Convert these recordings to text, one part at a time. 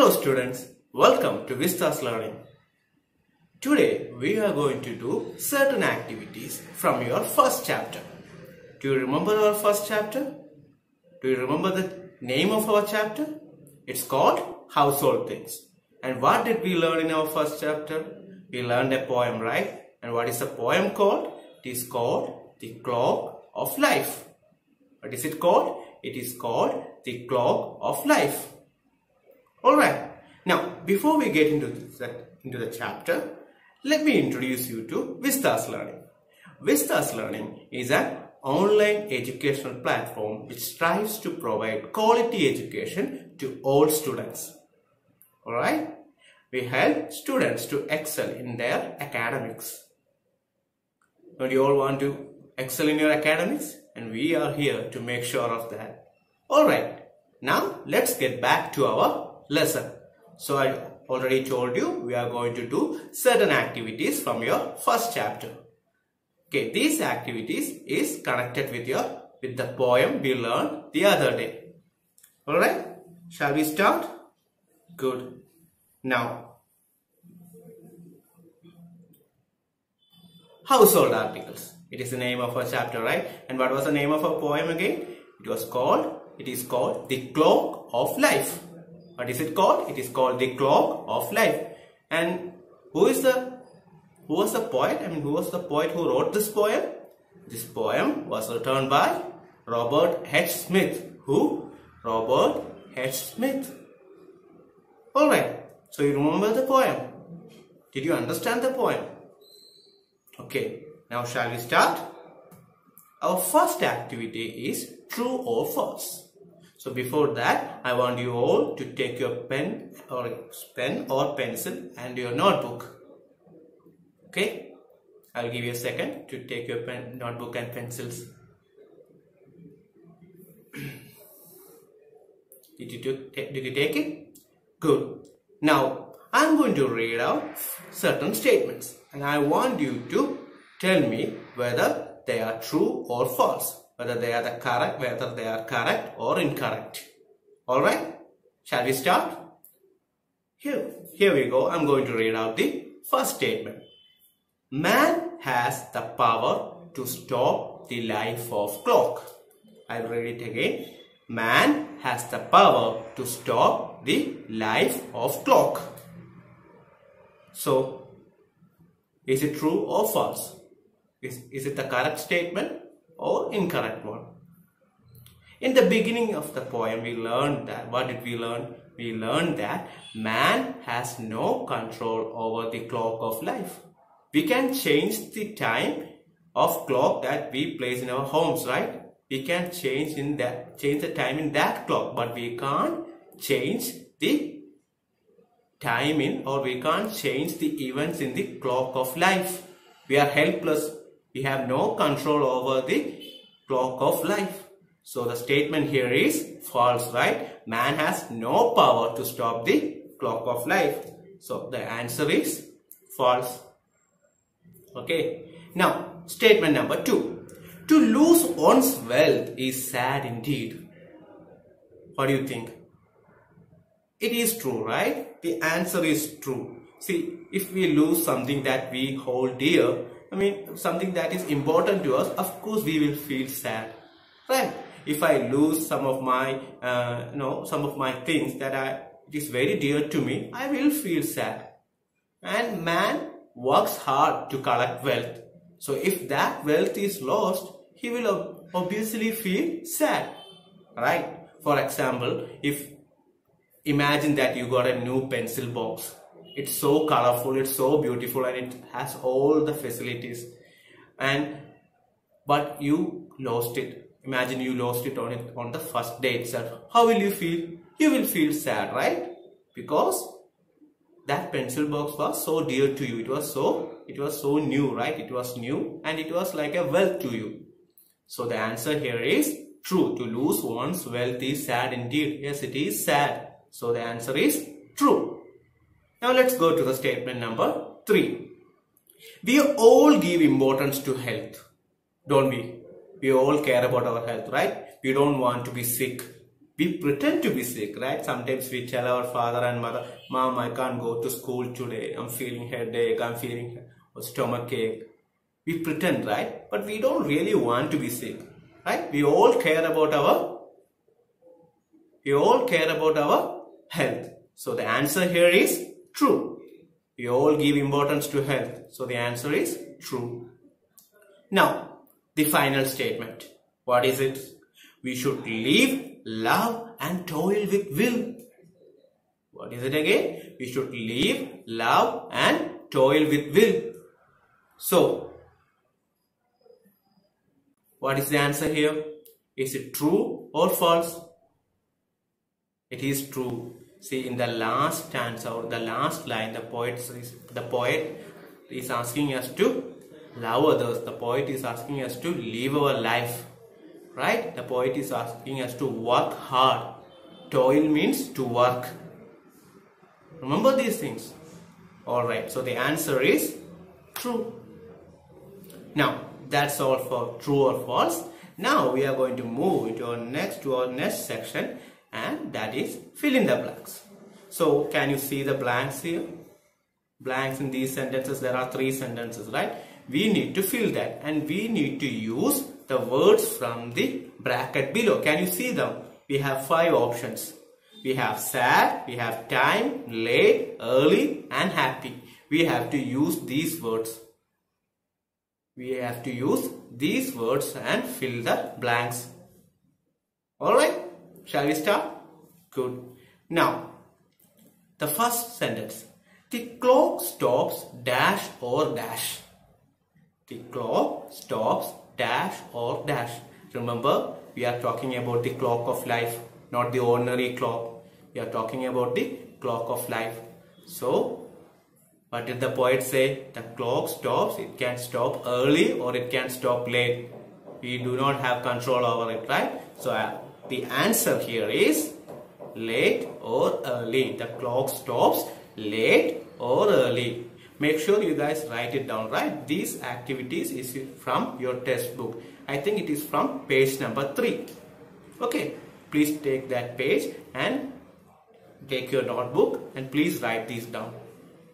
Hello students, welcome to Vistaslearning. Today we are going to do certain activities from your first chapter. Do you remember our first chapter? Do you remember the name of our chapter? It's called Household Things. And what did we learn in our first chapter? We learned a poem, right? And what is the poem called? It is called The Clock of Life. What is it called? It is called The Clock of Life. Alright, now before we get into the chapter, let me introduce you to Vistaslearning. Vistaslearning is an online educational platform which strives to provide quality education to all students. Alright, we help students to excel in their academics. Don't you all want to excel in your academics? And we are here to make sure of that. Alright, now let's get back to our lesson. So I already told you we are going to do certain activities from your first chapter. Okay, these activities is connected with the poem we learned the other day. Alright, shall we start? Good. Now, household articles. It is the name of our chapter, right? And what was the name of our poem again? It is called The Clock of Life. What is it called? It is called The Clock of Life. And who was the poet? Who was the poet who wrote this poem? This poem was written by Robert H. Smith. Who? Robert H. Smith. Alright. So you remember the poem? Did you understand the poem? Okay. Now shall we start? Our first activity is true or false. So before that, I want you all to take your pen or pencil and your notebook. Okay? I'll give you a second to take your pen, notebook and pencils. Did you take it? Good. Now, I'm going to read out certain statements and I want you to tell me whether they are true or false. Whether they are correct or incorrect. Alright? Shall we start? Here we go. I'm going to read out the first statement. Man has the power to stop the life of clock. I'll read it again. Man has the power to stop the life of clock. So, is it true or false? Is it the correct statement or incorrect one? In the beginning of the poem, we learned that. What did we learn? We learned that man has no control over the clock of life. We can change the time of clock that we place in our homes, right? We can change the time in that clock, but we can't change the time we can't change the events in the clock of life. We are helpless. We have no control over the clock of life. So the statement here is false, right? Man has no power to stop the clock of life. So the answer is false. Okay. Now, statement number 2. To lose one's wealth is sad indeed. What do you think? It is true, right? The answer is true. See, if we lose something that we hold dear, something that is important to us, of course we will feel sad, right? If I lose some of my things that it is very dear to me, I will feel sad. And man works hard to collect wealth. So if that wealth is lost, he will obviously feel sad, right? For example, imagine that you got a new pencil box. It's so colorful, it's so beautiful, and it has all the facilities. But you lost it. Imagine you lost it on the first day itself. How will you feel? You will feel sad, right? Because that pencil box was so dear to you. It was so new, right? It was new and it was like a wealth to you. So the answer here is true. To lose one's wealth is sad indeed. Yes, it is sad. So the answer is true. Now let's go to the statement number 3. We all give importance to health, don't we? We all care about our health, right? We don't want to be sick. We pretend to be sick, right? Sometimes we tell our father and mother, Mom, I can't go to school today. I'm feeling headache. I'm feeling stomach ache. We pretend, right? But we don't really want to be sick, right? We all care about our health. So the answer here is true. We all give importance to health. So the answer is true. Now, the final statement. What is it? We should live, love and toil with will. What is it again? We should live, love and toil with will. So, what is the answer here? Is it true or false? It is true. See, in the last stanza or the last line, the poet is asking us to love others. The poet is asking us to live our life. Right? The poet is asking us to work hard. Toil means to work. Remember these things. Alright, so the answer is true. Now, that's all for true or false. Now we are going to move into our next section, and that is fill in the blanks. So can you see the blanks here? Blanks in these sentences, there are 3 sentences, right? We need to fill that, and we need to use the words from the bracket below. Can you see them? We have 5 options. We have sad, we have time, late, early and happy. We have to use these words. We have to use these words and fill the blanks. Alright, shall we start? Good. Now, the first sentence. The clock stops dash or dash. The clock stops dash or dash. Remember, we are talking about the clock of life, not the ordinary clock. We are talking about the clock of life. So, what did the poet say? The clock stops. It can stop early or it can stop late. We do not have control over it, right? So, the answer here is late or early. The clock stops late or early. Make sure you guys write it down, right? These activities is from your textbook. I think it is from page number 3. Okay, please take that page and take your notebook and please write these down.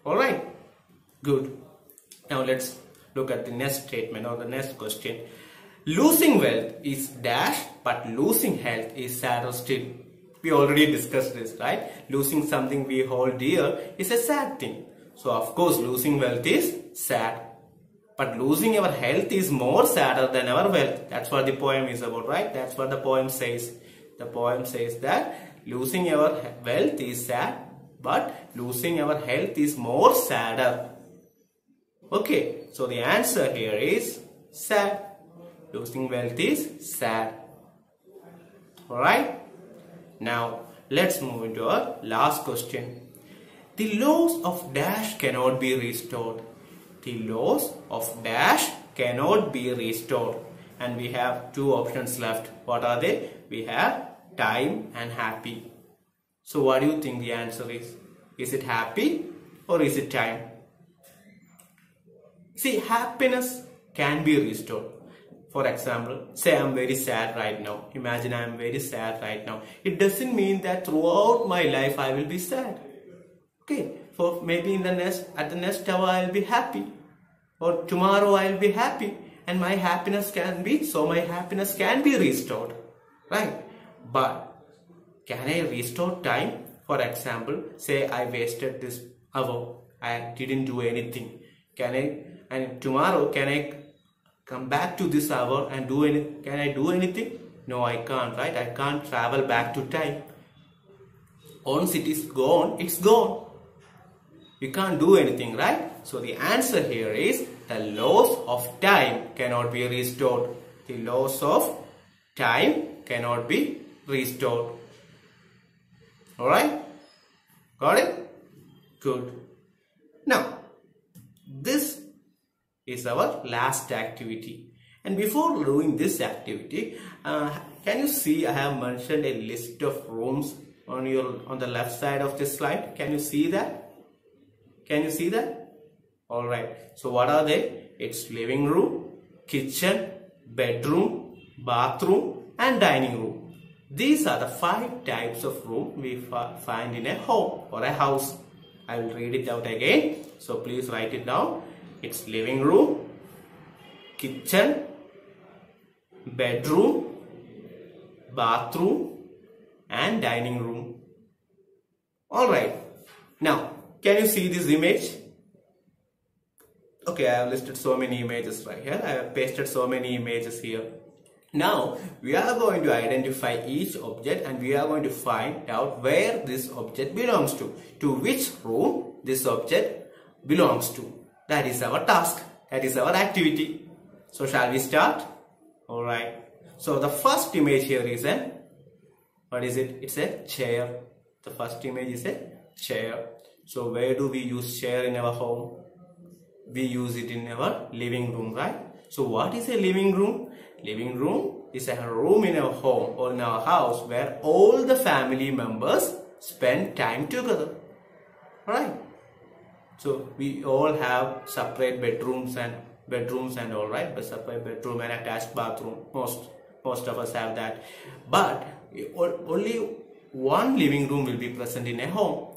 Alright, good. Now let's look at the next statement or the next question. Losing wealth is dash, but losing health is sadder still. We already discussed this, right? Losing something we hold dear is a sad thing. So of course losing wealth is sad. But losing our health is more sadder than our wealth. That's what the poem is about, right? That's what the poem says. The poem says that losing our wealth is sad, but losing our health is more sadder. Okay, so the answer here is sad. Losing wealth is sad. Alright? Now, let's move into our last question. The laws of dash cannot be restored. The laws of dash cannot be restored. And we have 2 options left. What are they? We have time and happy. So what do you think the answer is? Is it happy or is it time? See, happiness can be restored. For example, say I am very sad right now. Imagine I am very sad right now. It doesn't mean that throughout my life I will be sad. Okay, for maybe at the next hour I will be happy, or tomorrow I will be happy, and my happiness can be restored, right? But can I restore time? For example, say I wasted this hour, I didn't do anything. And tomorrow can I come back to this hour and can I do anything? No, I can't, right? I can't travel back to time. Once it is gone, it's gone. We can't do anything, right? So the answer here is the laws of time cannot be restored. The laws of time cannot be restored. Alright? Got it? Good. Now, this is our last activity. And before doing this activity, can you see I have mentioned a list of rooms on the left side of this slide? Can you see that? Can you see that? Alright. So what are they? It's living room, kitchen, bedroom, bathroom and dining room. These are the 5 types of room we find in a home or a house. I will read it out again. So please write it down. It's living room, kitchen, bedroom, bathroom and dining room. Alright. Now, can you see this image? Okay, I have listed so many images right here. I have pasted so many images here. Now, we are going to identify each object and we are going to find out where this object belongs to which room this object belongs to. That is our task. That is our activity. So, shall we start? Alright. So, the first image here is what is it? It's a chair. The first image is a chair. So, where do we use chair in our home? We use it in our living room, right? So, what is a living room? Living room is a room in our home or in our house where all the family members spend time together, right? So, we all have separate bedrooms and all, right? But separate bedroom and attached bathroom. Most of us have that. But only one living room will be present in a home,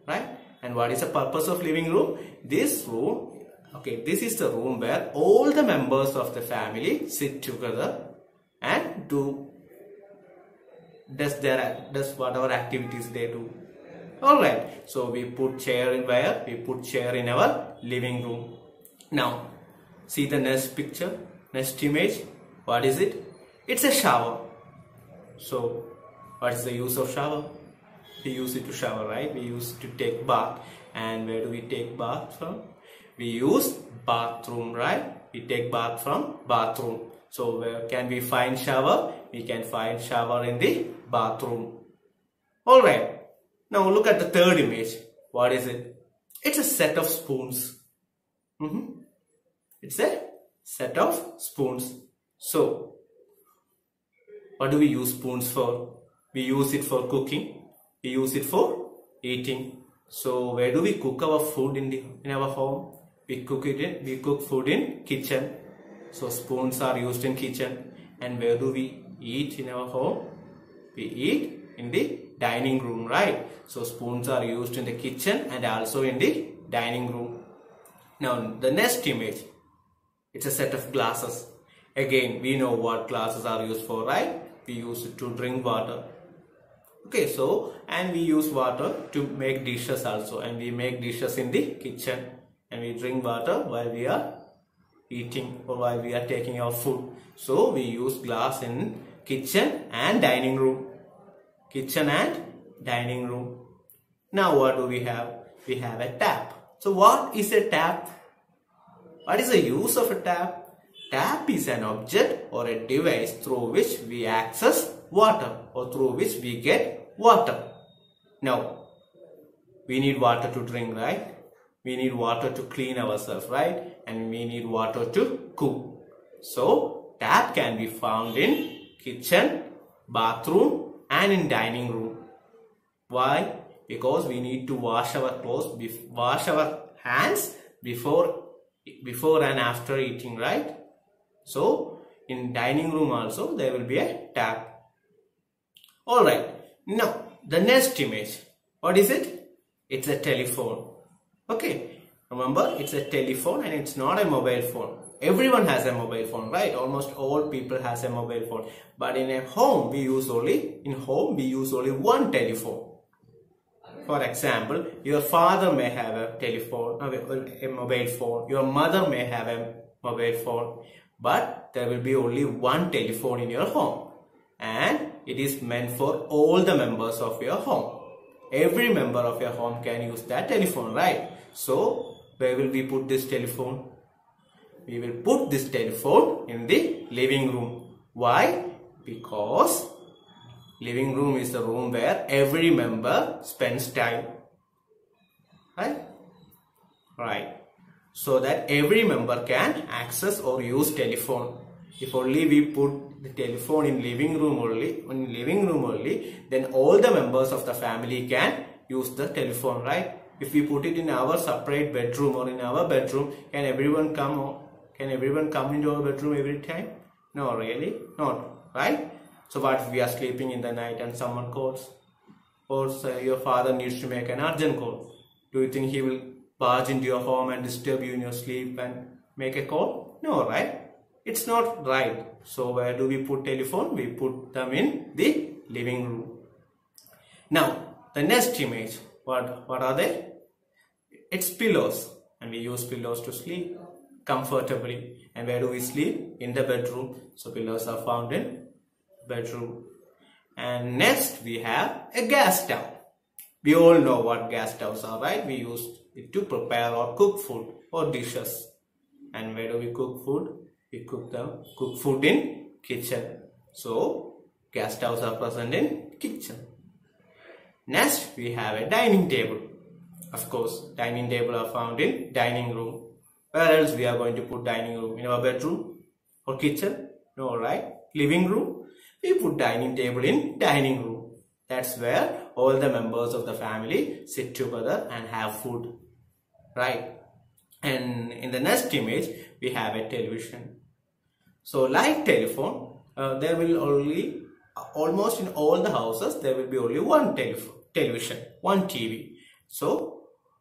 right? And what is the purpose of living room? This room, okay, this is the room where all the members of the family sit together and does whatever activities they do. Alright, so we put chair in where? We put chair in our living room. Now, see the next picture, next image. What is it? It's a shower. So, what is the use of shower? We use it to shower, right? We use it to take bath. And where do we take bath from? We use bathroom, right? We take bath from bathroom. So where can we find shower? We can find shower in the bathroom. Alright. Now look at the third image. What is it? It's a set of spoons. It's a set of spoons. So, what do we use spoons for? We use it for cooking. We use it for eating. So where do we cook our food in our home? We cook food in kitchen. So spoons are used in kitchen. And where do we eat in our home? We eat in the dining room, right? So spoons are used in the kitchen and also in the dining room. Now the next image, it's a set of glasses. Again, we know what glasses are used for, right? We use it to drink water. Okay, so and we use water to make dishes also, and we make dishes in the kitchen. And we drink water while we are eating or while we are taking our food. So we use glass in kitchen and dining room. Kitchen and dining room. Now what do we have? We have a tap. So what is a tap? What is the use of a tap? Tap is an object or a device through which we access water or through which we get water. Now, we need water to drink, right? We need water to clean ourselves, right? And we need water to cook. So, tap can be found in kitchen, bathroom and in dining room. Why? Because we need to wash our clothes, wash our hands before and after eating, right? So, in dining room also there will be a tap. Alright, now the next image. What is it? It's a telephone. Okay, remember it's a telephone and it's not a mobile phone. Everyone has a mobile phone, right? Almost all people has a mobile phone. But in a home, we use only one telephone. For example, your father may have a telephone, a mobile phone. Your mother may have a mobile phone. But there will be only one telephone in your home. And it is meant for all the members of your home. Every member of your home can use that telephone, right? So, where will we put this telephone? We will put this telephone in the living room. Why? Because living room is the room where every member spends time. Right? Right. So that every member can access or use telephone. If only we put the telephone in living room only, then all the members of the family can use the telephone, right? If we put it in our separate bedroom or in our bedroom, can everyone come into our bedroom every time? No, really, not, right? So what if we are sleeping in the night and someone calls? Or say your father needs to make an urgent call. Do you think he will barge into your home and disturb you in your sleep and make a call? No, right? It's not right. So where do we put telephone? We put them in the living room. Now, the next image, what are they? It's pillows, and we use pillows to sleep comfortably. And where do we sleep? In the bedroom. So pillows are found in bedroom. And next we have a gas stove. We all know what gas stoves are, right? We use it to prepare or cook food or dishes. And where do we cook food? We cook food in kitchen. So gas stoves are present in kitchen. Next we have a dining table. Of course, dining table are found in dining room. Where else we are going to put dining room? In our bedroom or kitchen? No, right? Living room? We put dining table in dining room. That's where all the members of the family sit together and have food. Right? And in the next image, we have a television. So like telephone, there will only, almost in all the houses, there will be only one television, one TV. So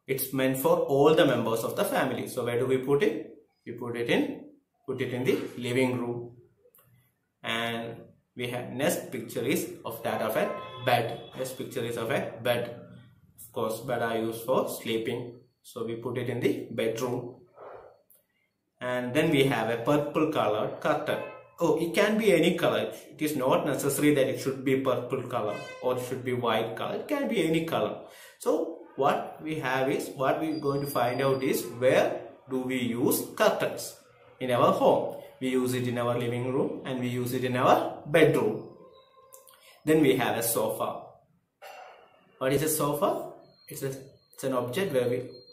it's meant for all the members of the family. So where do we put it? We put it in the living room. And we have next picture is of that of a bed. Next picture is of a bed. Of course, bed are used for sleeping. So we put it in the bedroom. And then we have a purple colored curtain. Oh, it can be any color. It is not necessary that it should be purple color or it should be white color. It can be any color. So what we have is, what we are going to find out is, where do we use curtains in our home? We use it in our living room and we use it in our bedroom. Then we have a sofa. What is a sofa? It's an object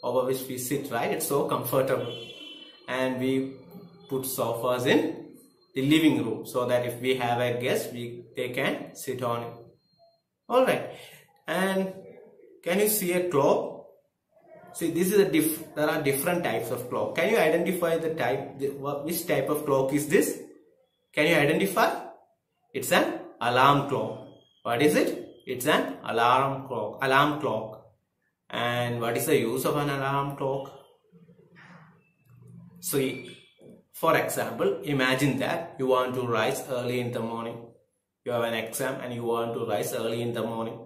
over which we sit, right? It's so comfortable. And we put sofas in the living room so that if we have a guest, they can sit on it. Alright. And can you see a clock? See, this is there are different types of clock. Can you identify the type? Which type of clock is this? Can you identify? It's an alarm clock. What is it? It's an alarm clock. And what is the use of an alarm clock? See, for example, imagine that you want to rise early in the morning. You have an exam and you want to rise early in the morning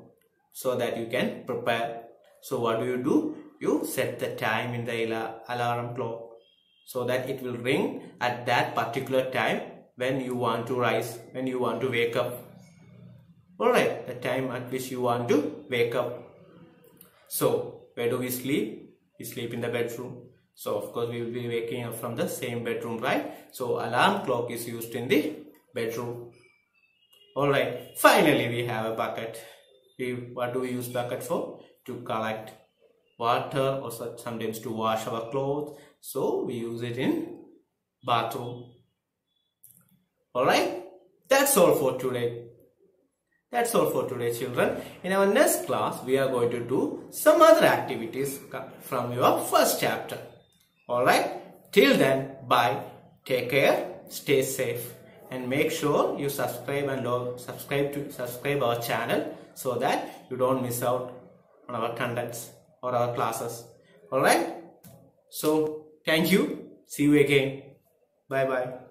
so that you can prepare. So what do? You set the time in the alarm clock so that it will ring at that particular time when you want to rise, when you want to wake up. Alright, the time at which you want to wake up. So where do we sleep? We sleep in the bedroom. So of course we will be waking up from the same bedroom, right? So alarm clock is used in the bedroom. Alright, finally we have a bucket. What do we use bucket for? To collect water or sometimes to wash our clothes. So we use it in bathroom. Alright, that's all for today. That's all for today, children. In our next class, we are going to do some other activities from your first chapter. Alright, till then, bye. Take care, stay safe, and make sure you subscribe and subscribe our channel so that you don't miss out on our contents or our classes. Alright, so thank you. See you again. Bye bye.